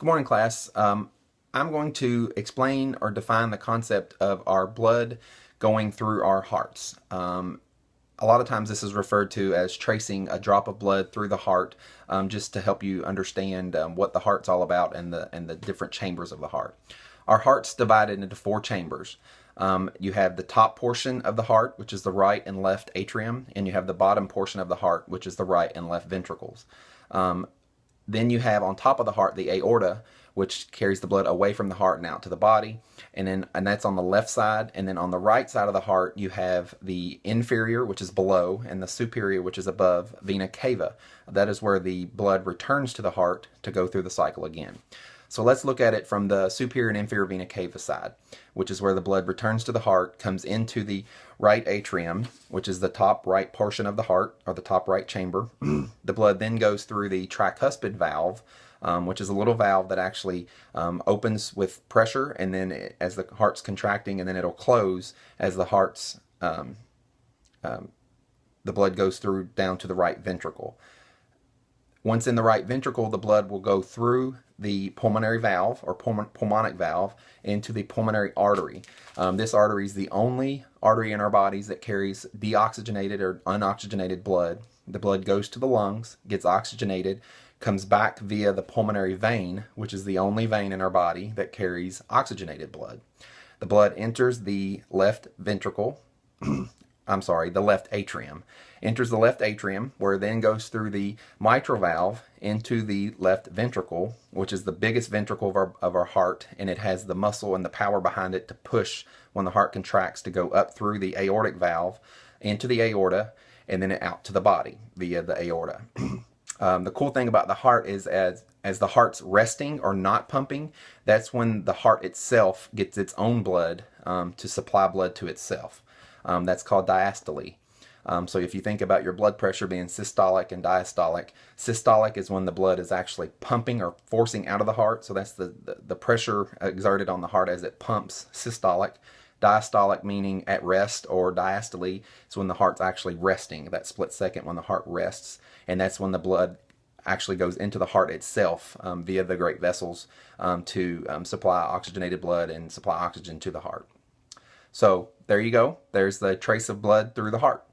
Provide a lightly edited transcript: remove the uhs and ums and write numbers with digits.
Good morning, class. I'm going to explain or define the concept of our blood going through our hearts. A lot of times this is referred to as tracing a drop of blood through the heart, just to help you understand what the heart's all about and the different chambers of the heart. Our heart's divided into four chambers. You have the top portion of the heart, which is the right and left atrium, and you have the bottom portion of the heart, which is the right and left ventricles. Then you have on top of the heart the aorta, which carries the blood away from the heart and out to the body, and that's on the left side. And then on the right side of the heart you have the inferior, which is below, and the superior, which is above, vena cava. That is where the blood returns to the heart to go through the cycle again. So let's look at it from the superior and inferior vena cava side, which is where the blood returns to the heart, comes into the right atrium, which is the top right portion of the heart, or the top right chamber. The blood then goes through the tricuspid valve, which is a little valve that actually opens with pressure, and then as the heart's contracting, and then it'll close as the blood goes through down to the right ventricle. Once in the right ventricle, the blood will go through the pulmonary valve, or pulmonic valve, into the pulmonary artery. This artery is the only artery in our bodies that carries deoxygenated or unoxygenated blood. The blood goes to the lungs, gets oxygenated, comes back via the pulmonary vein, which is the only vein in our body that carries oxygenated blood. The blood enters the left ventricle, the left atrium. Enters the left atrium, where it then goes through the mitral valve into the left ventricle, which is the biggest ventricle of our heart, and it has the muscle and the power behind it to push when the heart contracts to go up through the aortic valve into the aorta, and then out to the body via the aorta. The cool thing about the heart is as the heart's resting or not pumping, that's when the heart itself gets its own blood to supply blood to itself. That's called diastole. So if you think about your blood pressure being systolic and diastolic, systolic is when the blood is actually pumping or forcing out of the heart. So that's the pressure exerted on the heart as it pumps, systolic. Diastolic meaning at rest, or diastole is when the heart's actually resting, that split second when the heart rests. And that's when the blood actually goes into the heart itself via the great vessels to supply oxygenated blood and supply oxygen to the heart. So there you go. There's the trace of blood through the heart.